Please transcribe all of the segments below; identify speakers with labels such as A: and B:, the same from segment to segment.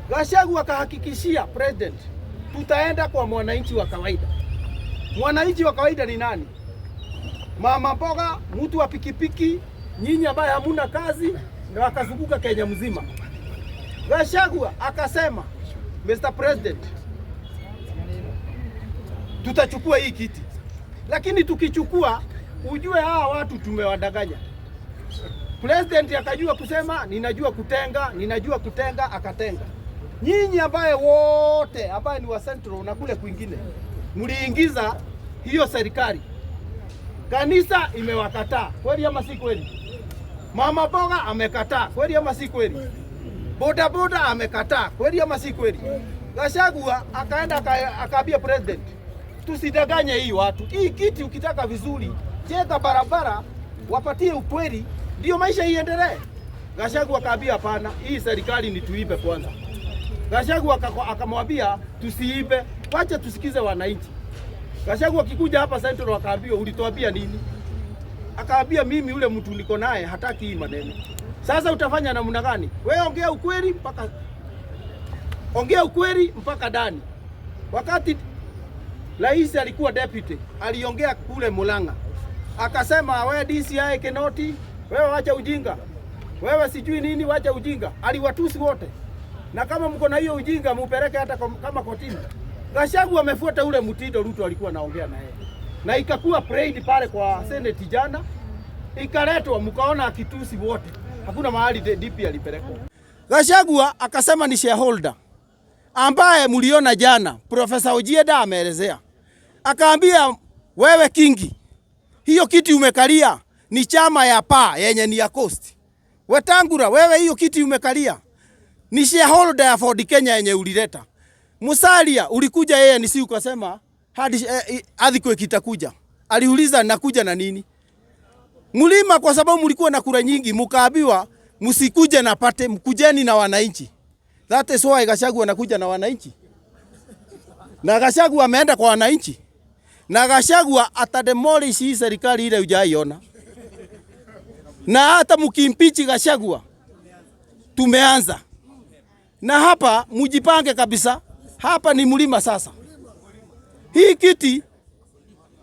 A: Gachagua akahakikishia president, tutaenda kwa mwananchi wa kawaida. Mwananchi wa kawaida ni nani? Mama mboga, mtu wa pikipiki, nyinyi ambaye hamuna kazi, na wakazunguka Kenya mzima. Gachagua akasema, Mr. President, tutachukua hii kiti, lakini tukichukua ujue hawa watu tumewadanganya. President akajua kusema ninajua kutenga, akatenga. Nyinyi ambaye wote ambaye ni wa Central na kule kwingine mliingiza hiyo serikali, kanisa imewakataa, kweli ama si kweli? Mama boga amekataa, kweli ama si kweli? Boda boda amekataa, kweli ama si kweli? Gachagua akaenda akaambia president, tusidanganye hii watu. Hii kiti ukitaka vizuri, jenga barabara, wapatie ukweli, ndio maisha iendelee. Gachagua akaambia hapana, hii serikali ni tuibe kwanza. Gachagua akamwambia tusiibe, wacha tusikize wananchi. Gachagua akikuja hapa Central akaambia ulituambia nini? Akaambia mimi yule mtu niko naye hataki hii maneno. Sasa utafanya namna gani? Wewe ongea ukweli mpaka ndani. Wakati rais alikuwa deputy, aliongea kule Mulanga. Akasema wewe DCI Kenoti, wewe wacha ujinga. Wewe sijui nini, wacha ujinga. Aliwatusi wote. Na kama mko na hiyo ujinga mupeleke hata kama kotini. Gachagua amefuata ule mtindo Ruto alikuwa anaongea na yeye. Na ikakuwa parade pale kwa Senate jana. Ikaletwa mkaona akitusi wote. Hakuna mahali DP alipelekwa. Gachagua akasema ni shareholder ambaye mliona jana Profesa Ojieda ameelezea. Akaambia wewe Kingi, hiyo kiti umekalia ni chama ya PA yenye ni ya Coast. Wetangura, wewe hiyo kiti umekalia ni shareholder ya Ford Kenya yenye ulileta. Musalia ulikuja yeye ni si ukasema hadi adhikwe kitakuja. Aliuliza nakuja na nini? Mlima kwa sababu mlikuwa na kura nyingi mkaambiwa msikuje na pate, mkujeni na wananchi. That is why Gachagua anakuja na wananchi. Na Gachagua ameenda kwa wananchi. Na Gachagua atademolish hii serikali ile hujaiona. Na hata mkimpichi Gachagua tumeanza. Na hapa mujipange kabisa. Hapa ni mlima sasa. Hii kiti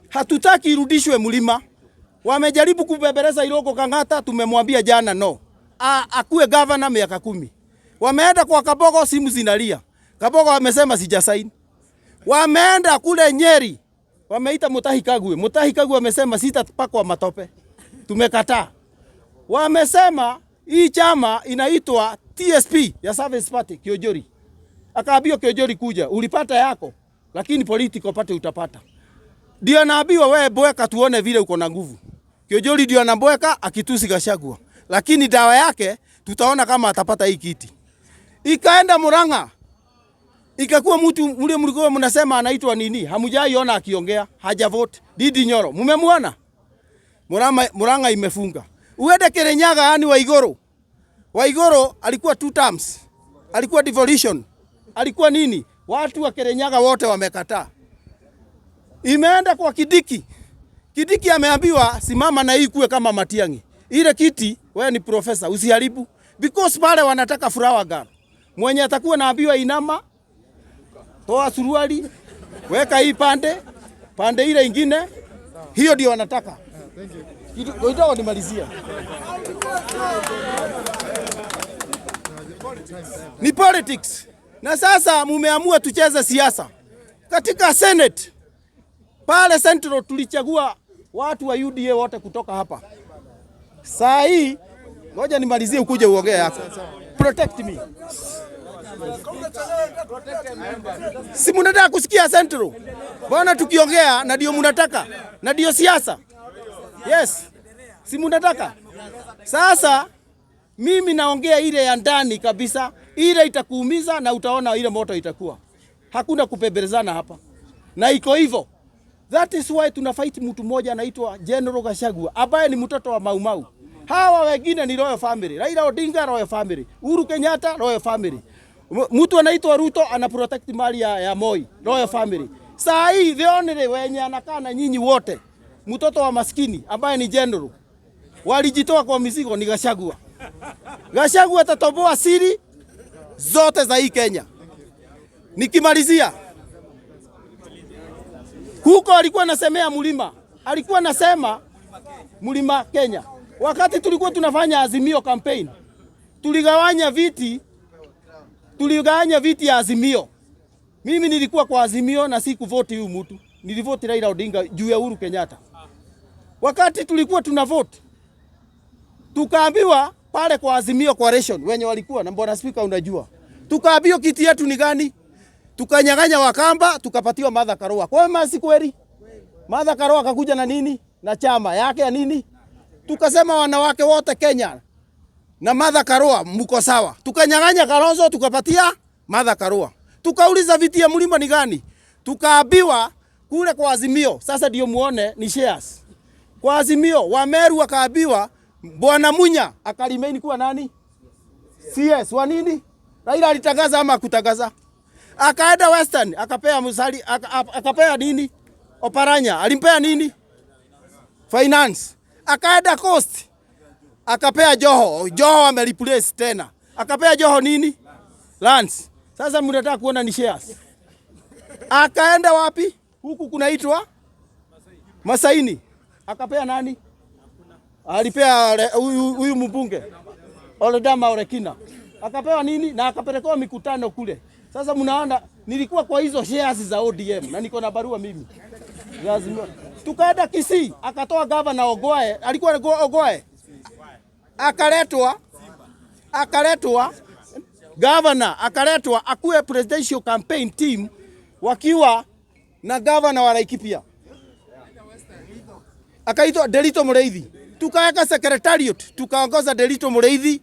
A: hatutaki irudishwe mlima. Wamejaribu kubebeleza Iroko Kang'ata, tumemwambia jana no. Akuwe governor miaka 10. Wameenda kwa Kabogo, simu zinalia. Kabogo amesema sijasaini. Wameenda kule Nyeri. Wameita Mutahi Kagwe. Mutahi Kagwe amesema sitapakwa matope. Tumekataa. Wamesema hii chama inaitwa TSP ya Service Party Kiojori. Akaambiwa Kiojori kuja, ulipata yako, lakini political party utapata. Ndio naambiwa wewe boeka tuone vile uko na nguvu. Kiojori ndio anaboeka akitusi Gachagua. Lakini dawa yake tutaona kama atapata hii kiti. Ikaenda Murang'a. Ikakuwa mtu mle mlikuwa mnasema anaitwa nini? Hamjaiona akiongea, haja vote. Didi Nyoro, mmemwona? Murang'a imefunga. Uende Kirinyaga yani Waigoro. Waigoro alikuwa 2 terms. Alikuwa devolution. Alikuwa nini? Watu wa Kirinyaga wote wamekataa. Imeenda kwa Kidiki. Kidiki ameambiwa simama na hii kuwe kama Matiang'i. Ile kiti wewe ni profesa usiharibu because pale wanataka flower girl. Mwenye atakuwa naambiwa inama, toa suruali, weka hii pande ile ingine, hiyo ndio wanataka. Ndio nimalizia. Ni politics. Na sasa mumeamua tucheze siasa. Katika Senate pale Central tulichagua watu wa UDA wote kutoka hapa. Saa hii ngoja nimalizie ukuje uongee yako. Protect me. Si mnataka kusikia Central? Bwana tukiongea na ndio mnataka. Na ndio siasa. Yes. Si mnataka? Sasa mimi naongea ile ya ndani kabisa. Ile itakuumiza na utaona ile moto itakuwa. Hakuna kupembelezana hapa. Na iko hivyo. That is why tunafight mtu mmoja anaitwa General Gachagua ambaye ni mtoto wa Mau Mau. Hawa wengine ni royal family. Raila Odinga royal family. Uhuru Kenyatta royal family. Mtu anaitwa Ruto ana protect mali ya Moi royal family. Saa hii vionele wenye anakaa na nyinyi wote. Mtoto wa maskini ambaye ni general. Walijitoa kwa mizigo ni Gachagua. Gachagua atatoboa siri zote za hii Kenya. Nikimalizia, huko alikuwa anasemea mlima, alikuwa anasema mlima Kenya. Wakati tulikuwa tunafanya Azimio campaign, tuligawanya viti ya Azimio. Mimi nilikuwa kwa Azimio na sikuvote huyu mtu. Nilivote Raila Odinga juu ya Uhuru Kenyatta. Wakati tulikuwa tunavote, tukaambiwa pale kwa Azimio coalition wenye walikuwa na mbona speaker unajua. Tukaambiwa kiti yetu ni gani? Tukanyang'anya Wakamba, tukapatiwa Martha Karua. Kwa hiyo si kweli? Martha Karua akakuja na nini? Na chama yake ya nini? Tukasema wanawake wote Kenya na Martha Karua mko sawa. Tukanyang'anya Kalonzo tukapatia Martha Karua. Tukauliza viti ya mlima ni gani? Tukaambiwa kule kwa Azimio. Sasa ndio muone ni shares. Kwa Azimio Wameru wakaambiwa Bwana Munya akalimaini kuwa nani? CS wa nini? Raila alitangaza ama kutangaza? Akaenda Western akapea Musali akapea nini? Oparanya alimpea nini? Finance. Akaenda Coast akapea Joho. Joho amereplace tena. Akapea Joho nini? Lands. Sasa mnataka kuona ni shares. Akaenda wapi? Huku kunaitwa Masaini. Akapea nani? Alipea huyu mbunge Oledama Orekina. Akapewa nini? Na akapelekwa mikutano kule. Sasa mnaona nilikuwa kwa hizo shares za ODM na niko na barua mimi. Lazima. Tukaenda Kisii, akatoa governor Ogoe, alikuwa Ogoe. Akaletwa governor, akaletwa akuwe presidential campaign team wakiwa na governor wa Laikipia. Akaitwa Delito Mureithi. Tukaweka secretariat, tukaongoza Delito Mureithi,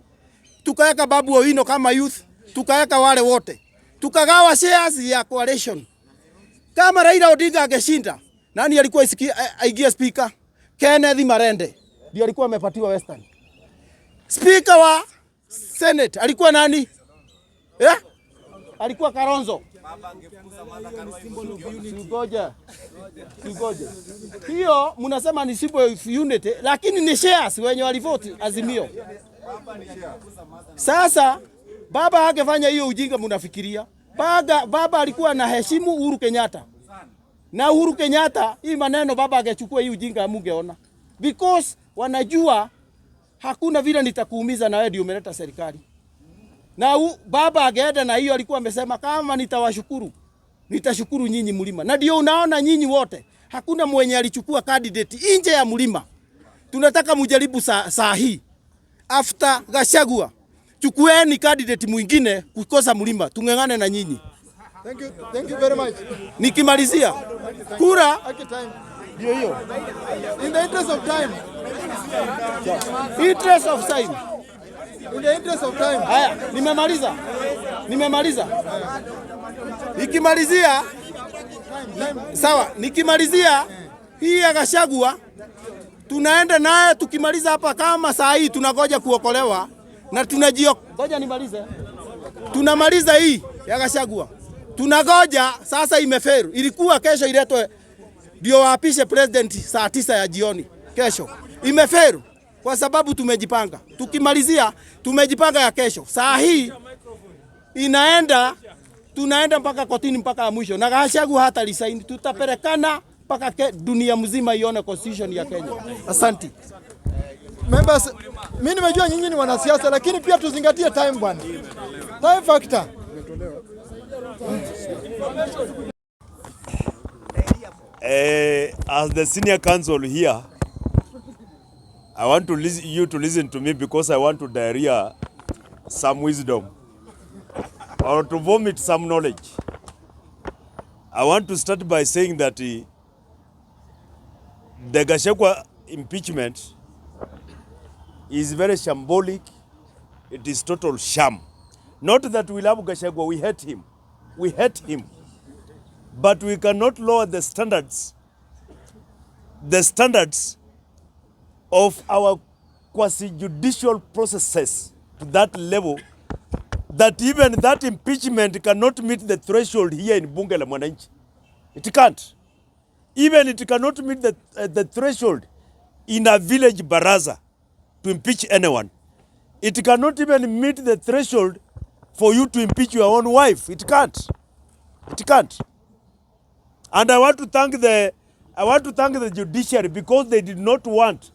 A: tukaweka Babu Owino kama youth, tukaweka wale wote. Tukagawa shares ya coalition. Kama Raila Odinga angeshinda, nani alikuwa aigia speaker? Kenneth Marende. Ndio alikuwa amepatiwa Western. Speaker wa Senate alikuwa nani? Alikuwa Kalonzo. Ngoja. Hiyo mnasema ni symbol of unity, lakini ni shares wenye walivote Azimio. Sasa baba hangefanya hiyo ujinga mnafikiria. Baba alikuwa na heshimu Uhuru Kenyatta. Na Uhuru Kenyatta hii maneno baba angechukua hii ujinga mungeona. Because wanajua hakuna vile nitakuumiza na wewe ndio umeleta serikali. Na baba ageenda na hiyo alikuwa amesema kama nitawashukuru, nitashukuru nyinyi mlima. Na ndio unaona nyinyi wote hakuna mwenye alichukua candidate nje ya mlima. Tunataka mujaribu saa hii. After Gachagua, chukueni candidate mwingine kukosa mlima. Tungengane na nyinyi.
B: Thank you very much.
A: Nikimalizia kura ndio hiyo.
B: In the interest of time.
A: Interest of time.
B: In the interest of time.
A: Haya, nimemaliza. Nikimalizia sawa, nikimalizia hii ya Gachagua tunaenda naye, tukimaliza hapa kama saa hii tunagoja kuokolewa na ngoja nimalize. Tunamaliza hii ya Gachagua. Tunagoja sasa imeferu. Ilikuwa kesho iletwe ndio waapishe president saa 9 ya jioni. Kesho imeferu kwa sababu tumejipanga. Tukimalizia tumejipanga ya kesho. Saa hii tunaenda mpaka kotini mpaka ya mwisho. Na Gachagua hata resign, tutapelekana mpaka dunia mzima ione constitution ya Kenya. Asante.
B: Members, mimi nimejua nyinyi ni wanasiasa lakini pia tuzingatie time bwana. Time factor.
C: As the senior counsel here, I want you to listen to me because I want to diarrhea some wisdom or to vomit some knowledge. I want to start by saying that the Gachagua impeachment is very shambolic. It is total sham. Not that we love Gachagua, we hate him. We hate him. But we cannot lower the standards of our quasi-judicial processes to that level that even that impeachment cannot meet the threshold here in Bunge la Mwananchi. It can't. Even it cannot meet the threshold in a village baraza to impeach anyone. It cannot even meet the threshold for you to impeach your own wife. It can't. It can't. And I want to thank the judiciary because they did not want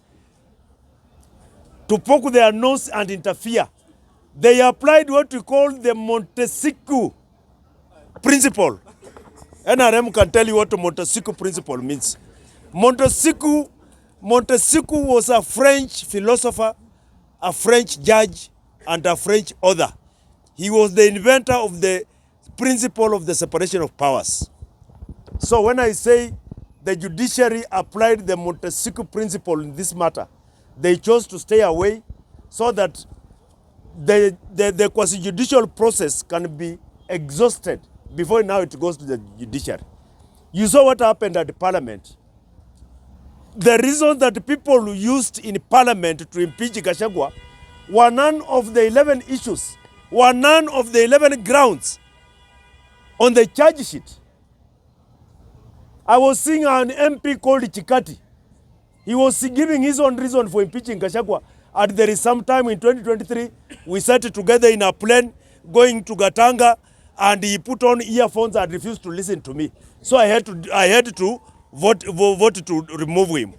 C: to poke their nose and interfere. They applied what we call the Montesquieu principle. NRM can tell you what the Montesquieu principle means. Montesquieu was a French philosopher, a French judge, and a French author. He was the inventor of the principle of the separation of powers. So when I say the judiciary applied the Montesquieu principle in this matter, they chose to stay away so that the quasi-judicial process can be exhausted before now it goes to the judiciary. You saw what happened at the parliament. The reason that people used in parliament to impeach Gachagua were none of the 11 issues, were none of the 11 grounds on the charge sheet. I was seeing an MP called Chikati. He was giving his own reason for impeaching Gachagua. And there is some time in 2023, we sat together in a plane going to Gatanga, and he put on earphones and refused to listen to me. So I had to vote to remove him.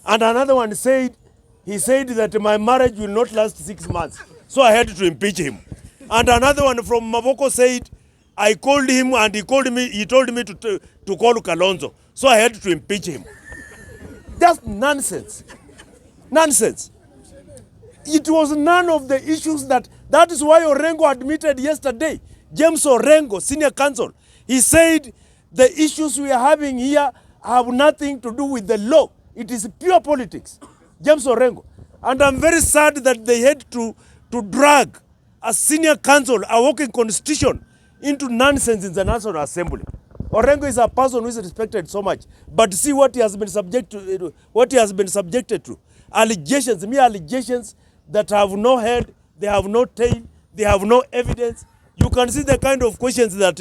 C: And another one said, he said that my marriage will not last 6 months. So I had to impeach him. And another one from Mavoko said, I called him and he told me to call Kalonzo. So I had to impeach him. That's nonsense. Nonsense. It was none of the issues that is why Orengo admitted yesterday, James Orengo, senior counsel, he said the issues we are having here have nothing to do with the law. It is pure politics. James Orengo. And I'm very sad that they had to drag a senior counsel, a working constitution, into nonsense in the National Assembly. Orengo is a person who is respected so much, but see what he has been subjected to. Allegations, mere allegations that have no head, they have no tail, they have no evidence. You can see the kind of questions that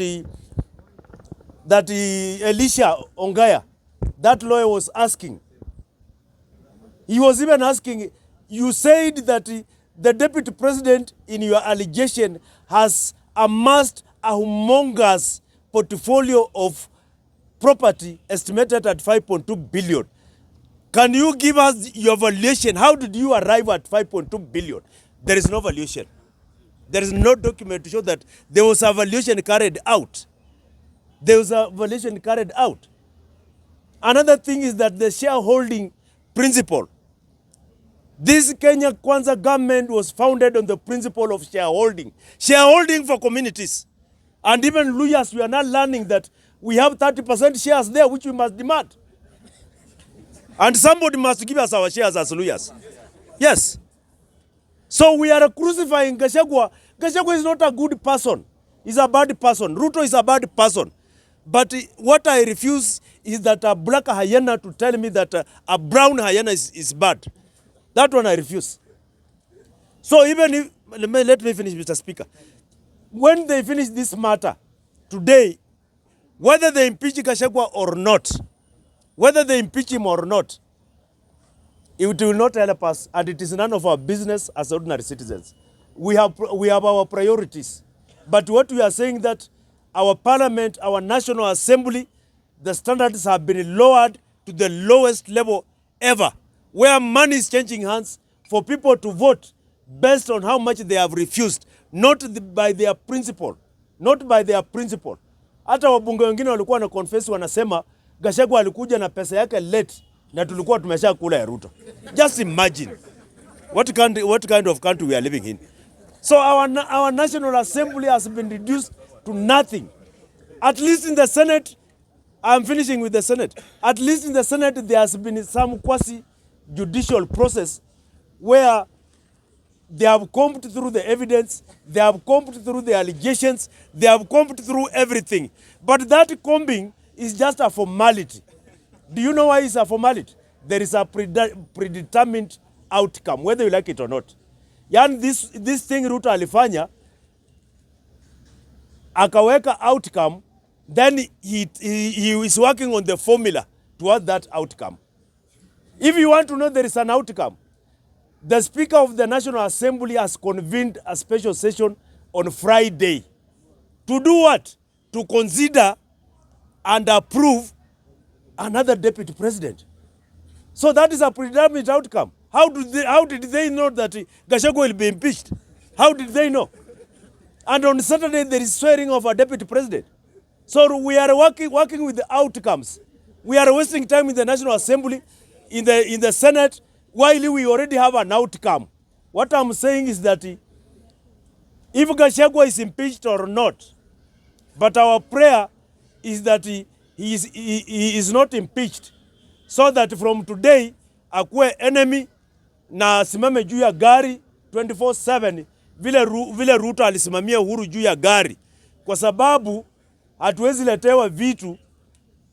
C: Elisha Ongaya, that lawyer, was asking. He was even asking, you said that the deputy president in your allegation has amassed a humongous portfolio of property estimated at 5.2 billion. Can you give us your valuation? How did you arrive at 5.2 billion? There is no valuation. There is no document to show that there was a valuation carried out. There was a valuation carried out. Another thing is that the shareholding principle. This Kenya Kwanza government was founded on the principle of shareholding. Shareholding for communities. And even Luyas, we are now learning that we have 30% shares there, which we must demand. And somebody must give us our shares as Luyas. Yes. So we are crucifying Gachagua. Gachagua is not a good person. He's a bad person. Ruto is a bad person. But what I refuse is that a black hyena to tell me that a brown hyena is bad. That one I refuse. So even if, let me finish, Mr. Speaker. When they finish this matter today, whether they impeach Gachagua or not, whether they impeach him or not, it will not help us, and it is none of our business as ordinary citizens. We have our priorities. But what we are saying that our parliament, our National Assembly, the standards have been lowered to the lowest level ever, where money is changing hands for people to vote based on how much they have refused, not by their principle, not by their principle. Hata wabunge wengine walikuwa na confess wanasema Gachagua alikuja na pesa yake late na tulikuwa tumesha kula ya Ruto. Just imagine what kind of country we are living in. So our National Assembly has been reduced to nothing. At least in the Senate, I'm finishing with the Senate. At least in the Senate, there has been some quasi-judicial process where they have combed through the evidence, they have combed through the allegations, they have combed through everything. But that combing is just a formality. Do you know why it's a formality? There is a predetermined outcome, whether you like it or not. Yani this thing Ruto alifanya, akaweka outcome, then he is working on the formula toward that outcome. If you want to know there is an outcome, the Speaker of the National Assembly has convened a special session on Friday. To do what? To consider and approve another deputy president. So that is a predetermined outcome. How did they know that Gachagua will be impeached? How did they know? And on Saturday there is swearing of a deputy president. So we are working with the outcomes. We are wasting time in the National Assembly, in the Senate, while we already have an outcome. What I'm saying is that if Gachagua is impeached or not, but our prayer is that he is not impeached, so that from today akuwe enemy na simame juu ya gari 24/7 vile Ruto alisimamia Uhuru juu ya gari, kwa sababu hatuwezi letewa vitu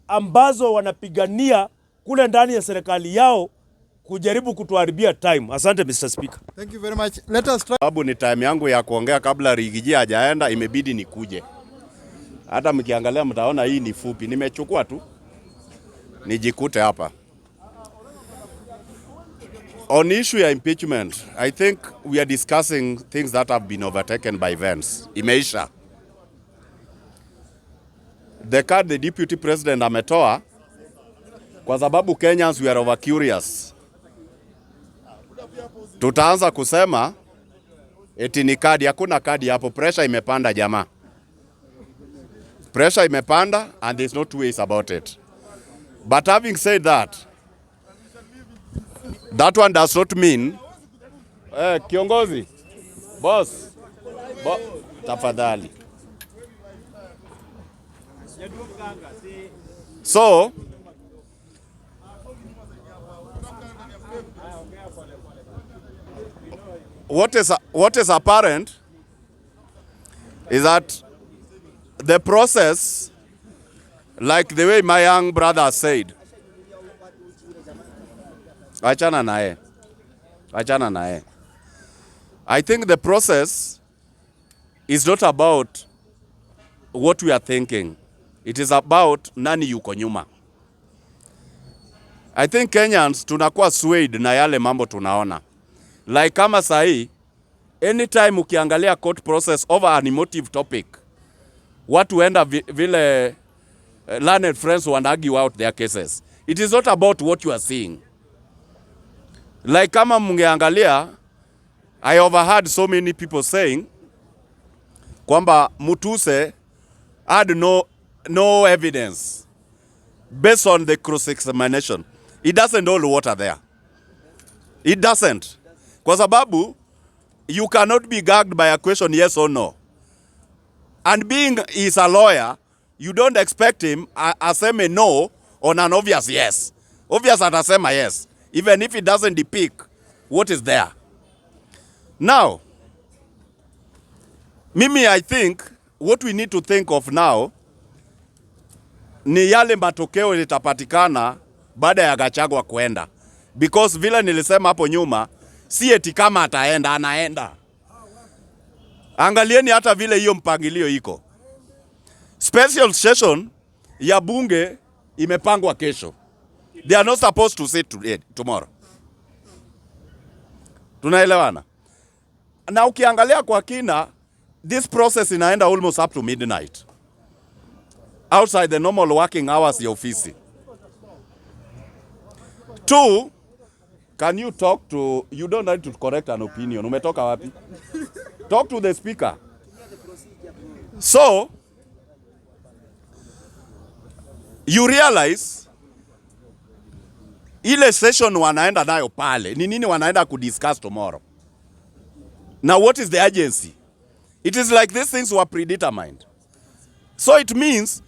C: ambazo wanapigania kule ndani ya serikali yao kujaribu kutuharibia time. Asante Mr. Speaker.
B: Thank you very much. Let us try.
D: Sababu ni time yangu ya kuongea kabla Rigiji hajaenda, imebidi nikuje. Hata mkiangalia mtaona hii ni fupi. Nimechukua tu nijikute hapa. On issue ya impeachment, I think we are discussing things that have been overtaken by events. Imeisha. The card the deputy president ametoa, kwa sababu Kenyans we are over curious. Tutaanza kusema eti ni kadi. Hakuna kadi hapo. Pressure imepanda jamaa. Pressure imepanda and there's no two ways about it. But having said that, that one does not mean kiongozi boss tafadhali. So what is apparent is that the process, like the way my young brother said, achana nae. I think the process is not about what we are thinking. It is about nani yuko nyuma. I think Kenyans tunakuwa swayed na yale mambo tunaona. Like kama sahi, anytime ukiangalia court process over an emotive topic, watu wenda vile learned friends who argue out their cases. It is not about what you are seeing. Like kama mungeangalia, I overheard so many people saying kwamba Mutuse had no evidence based on the cross-examination. It doesn't hold water there. It doesn't. Kwa sababu you cannot be gagged by a question yes or no. And being is a lawyer, you don't expect him aseme no on an obvious yes. Obvious atasema yes, even if it doesn't depict what is there. Now, Mimi, I think what we need to think of now ni yale matokeo yatapatikana baada ya Gachagua kuenda. Because vile nilisema hapo nyuma, si eti kama ataenda, anaenda. Angalieni hata vile hiyo mpangilio iko. Special session ya bunge imepangwa kesho. They are not supposed to sit tomorrow. Tunaelewana? Na ukiangalia kwa kina, this process inaenda almost up to midnight. Outside the normal working hours ya ofisi. 2, can you talk to, you don't need to correct an opinion. Umetoka wapi? Talk to the speaker. So, you realize, ile session wanaenda nayo pale, ni nini wanaenda kudiscuss tomorrow? Now what is the urgency? It is like these things were predetermined. So it means,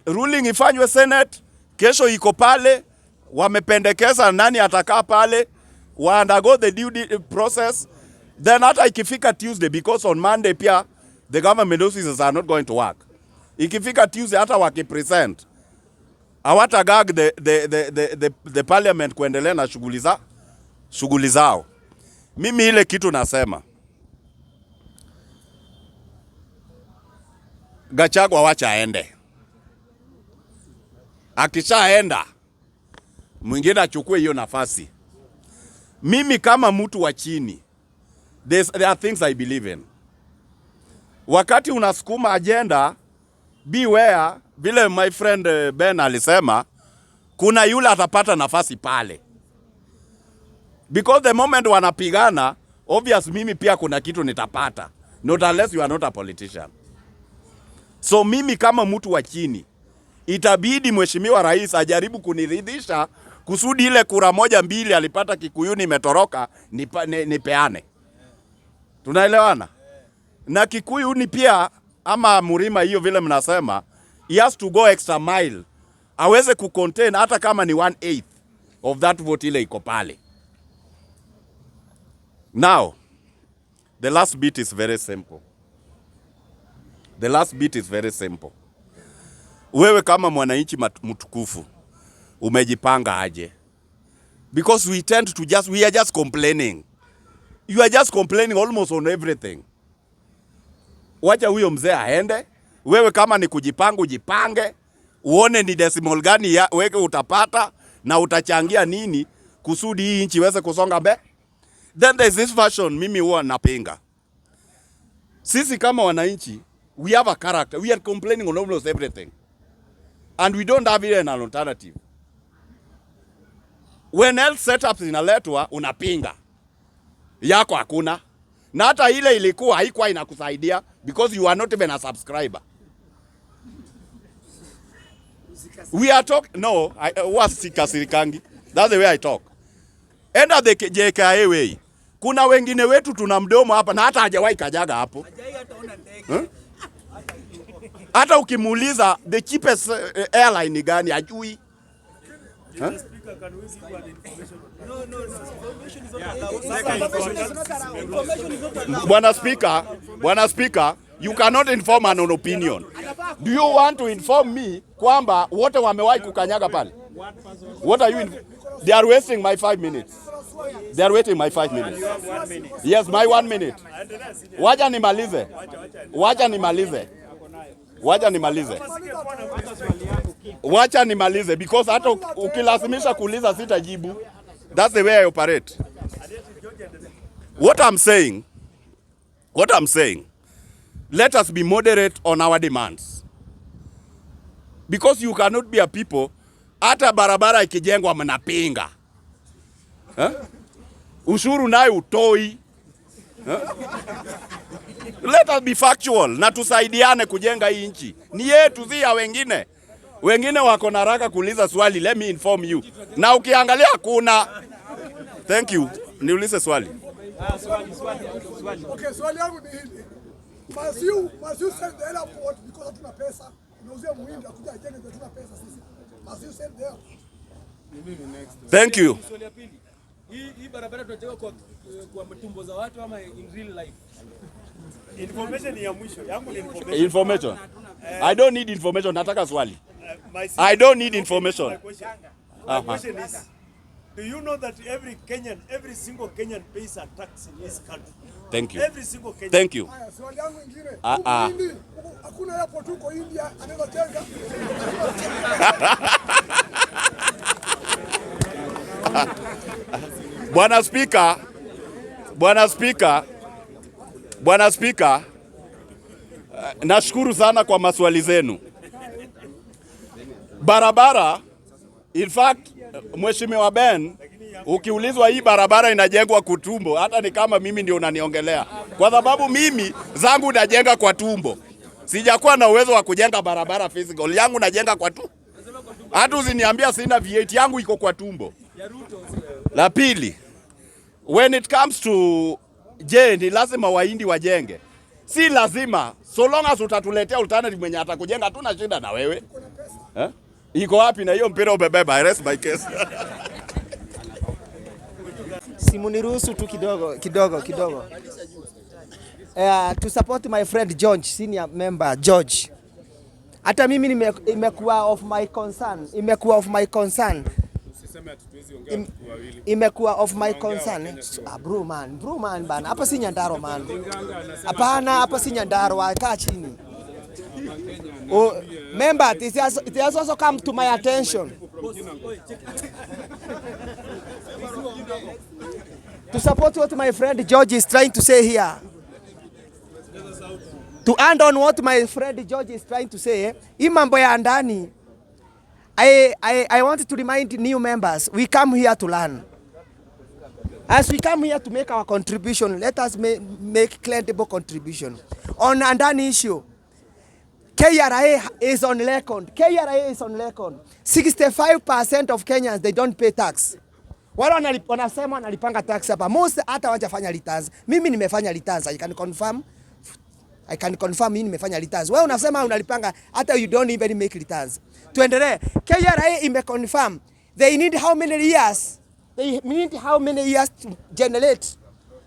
D: ruling ifanywe Senate, kesho iko pale, wamependekeza nani atakaa pale, wa undergo the due process, then hata ikifika Tuesday, because on Monday pia, the government offices are not going to work. Ikifika Tuesday hata wakipresent, hawata gag the parliament kuendelea na shughuli zao. Mimi ile kitu nasema, Gachagua wacha aende. Akishaenda, mwingine achukue hiyo nafasi. Mimi kama mtu wa chini, there are things I believe in. wakati unasukuma agenda, beware, vile my friend Ben alisema, kuna yule atapata nafasi pale. Because the moment wanapigana, obvious mimi pia kuna kitu nitapata. Not unless you are not a politician. So mimi kama mtu wa chini, itabidi mheshimiwa rais ajaribu kuniridhisha kusudi ile kura 1-2 alipata Kikuyuni imetoroka nipeane. Tunaelewana? Na Kikuyuni pia ama Murima hiyo vile mnasema, he has to go extra mile. Aweze kucontain hata kama ni 1/8 of that vote ile iko pale. Now, the last bit is very simple. The last bit is very simple. Wewe kama mwananchi mtukufu, umejipanga aje? Because we tend to we are just complaining. You are just complaining almost on everything. Wacha huyo mzee aende. Wewe kama ni kujipanga, ujipange. Uone ni decimal gani weke utapata na utachangia nini kusudi hii nchi iweze kusonga mbele. Then there is this version mimi huwa napinga. Sisi kama wananchi, we have a character. We are complaining on almost everything. And we don't have even an alternative. When health setups inaletwa, unapinga. Yako hakuna. Na hata ile ilikuwa haikuwa inakusaidia because you are not even a subscriber. We are talking, no, sikasirikangi. That's the way I talk. Enda the JKA way. Kuna wengine wetu tuna mdomo hapa na hata hajawahi kajaga hapo. Hata ukimuuliza the cheapest airline ni gani ajui. Bwana Speaker, you cannot inform an opinion. Do you want to inform me kwamba wote wamewahi kukanyaga pale? What are you They are wasting my 5 minutes. They are waiting my 5 minutes. Yes, my 1 minute. Wacha nimalize. Wacha nimalize because hata ukilazimisha kuuliza sitajibu. That's the way I operate. What I'm saying, let us be moderate on our demands. Because you cannot be a people, hata barabara ikijengwa mnapinga. Ushuru nayo utoi. Let us be factual na tusaidiane kujenga hii nchi. Ni yetu si ya wengine. Wengine wako na haraka kuuliza swali, let me inform you. Na ukiangalia kuna. Thank you. Niulize swali.
E: Okay, swali yangu ni hili. Must you send the airport because hatuna pesa? Unauzia muhimu akuja ajenge hatuna pesa sisi. Must you send there?
D: Thank you.
F: Swali ya pili. Hii barabara tunajenga kwa matumbo za watu ama in real life?
C: Information ya mwisho. Yangu ni
D: Information. I don't need information. Nataka swali. I don't need information.
C: My question is, do you know that every single Kenyan pays a tax in this country?
D: Thank you.
C: Every single Kenyan.
D: Thank you.
E: Swali yangu ingine. Hakuna airport huko India anaweza jenga.
D: Bwana Speaker, nashukuru sana kwa maswali zenu. Barabara, in fact, Mheshimiwa Ben, ukiulizwa hii barabara inajengwa kwa tumbo, hata ni kama mimi ndio unaniongelea. Kwa sababu mimi zangu najenga kwa tumbo. Sijakuwa na uwezo wa kujenga barabara physical. Yangu najenga kwa tumbo. Hata usiniambia sina V8 yangu iko kwa tumbo. La pili, when it comes to ni lazima Wahindi wajenge. Si lazima, so long as utatuletea alternative mwenye atakujenga hatuna shida na wewe. Iko wapi na hiyo mpira ubebeba? I rest my case.
G: Simuniruhusu tu kidogo. To support my friend George, senior member George. Hata mimi imekuwa of my concern. Imekuwa of my concern. Bro man bana. Hapa si Nyandaro man. Hapana, hapa si Nyandaro, kaa chini. Member, it has also come to my attention. To support what my friend George is trying to say here. To add on what my friend George is trying to say, hii mambo ya ndani, I want to remind new members, we come here to learn. As we come here to make our contribution, let us make credible contribution. On ndani issue, KRA is on record. KRA is on record. 65% of Kenyans, they don't pay tax. Wale wanasema wanalipanga tax hapa. Most hata hawajafanya returns. Mimi nimefanya returns. I can confirm mimi nimefanya returns. Wewe unasema unalipanga hata you don't even make returns. Tuendelee. KRA imeconfirm. They need how many years? They need how many years to generate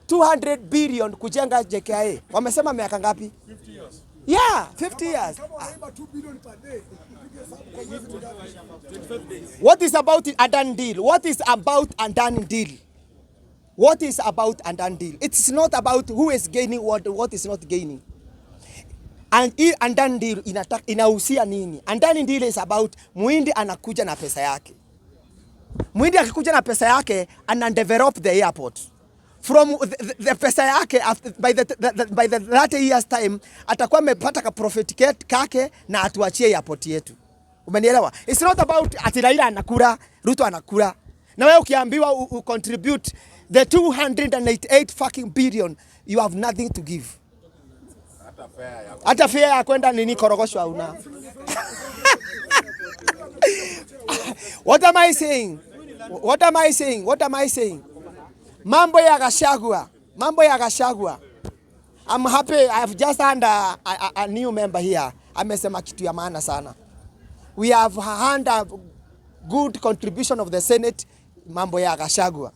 G: 200 billion kujenga JKIA? Wamesema miaka ngapi?
F: 50 years.
G: Yeah, 50 years.
E: Kama 2 billion per day.
G: What is about a done deal? What is about a done deal? What is about a done deal? It's not about who is gaining what is not gaining. And done deal inahusia nini? And done deal is about Muhindi anakuja na pesa yake. Muhindi akikuja na pesa yake ana develop the airport. From the pesa yake by the 30 years time atakuwa amepata ka profit kake na atuachie airport yetu. Umenielewa? It's not about ati Raila anakura, Ruto anakura. Na wewe ukiambiwa contribute the 288 fucking billion, you have nothing to give. Hata fare ya kwenda nini Korogosho hauna. What am I saying? What am I saying? What am I saying? Mambo ya Gachagua. Mambo ya Gachagua. I'm happy I have just had a new member here. Amesema kitu ya maana sana. We have had a good contribution of the Senate. Mambo ya Gachagua.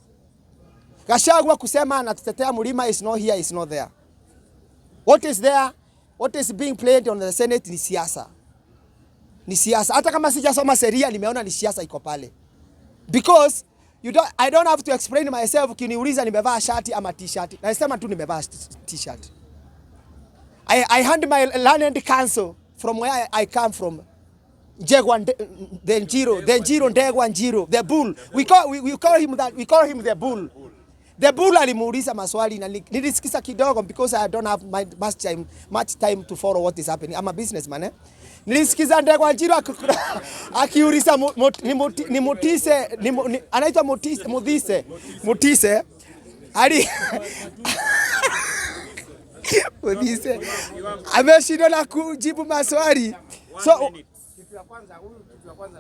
G: Gachagua kusema anatutetea mlima is not here, is not there. What is there? What is being played on the Senate ni siasa. Ni siasa. Hata kama sijasoma sheria nimeona ni siasa iko pale. Because I don't have to explain myself. Ukiniuliza nimevaa shati ama t-shirt. Nasema tu nimevaa t-shirt. I hand my learned counsel from where I come from. Jegwa the Njiro, Ndegwa Njiro, the bull. We call him that. We call him the bull. The bull alimuuliza maswali na nilisikiza kidogo because I don't have much time to follow what is happening. I'm a businessman, eh? Nilisikiza Ndegwa Njiro akiuliza anaitwa Mutise. Ali Mutise ameshindwa na kujibu maswali. So
H: kitu ya kwanza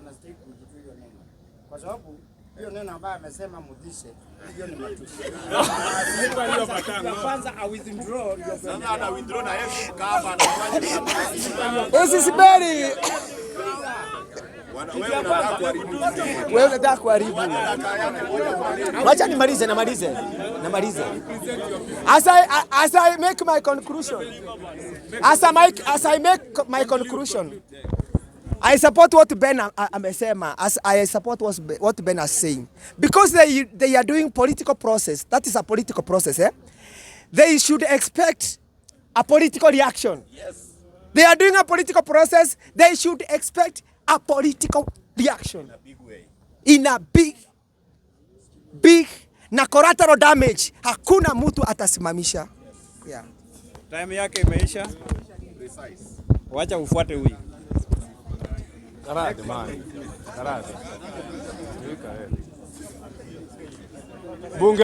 H: na stake kujibu hiyo neno. Kwa sababu hiyo neno ambayo amesema Mudise, hiyo ni matusi. Kwanza I withdraw.
D: Sasa ana withdraw na yeye kama anafanya.
G: This is very wewe unataka kuharibu. Wacha nimalize. As I make my conclusion. I support what Ben amesema. I support what Ben is saying. Because they are doing political process. That is a political process, eh? They should expect a political reaction. Yes. They are doing a political process. They should expect a political reaction. In a big way. In a big na collateral damage. Hakuna mtu atasimamisha. Yeah.
F: Time yake imeisha. Precise. Wacha ufuate huyu. Karate man. Karate. Bunge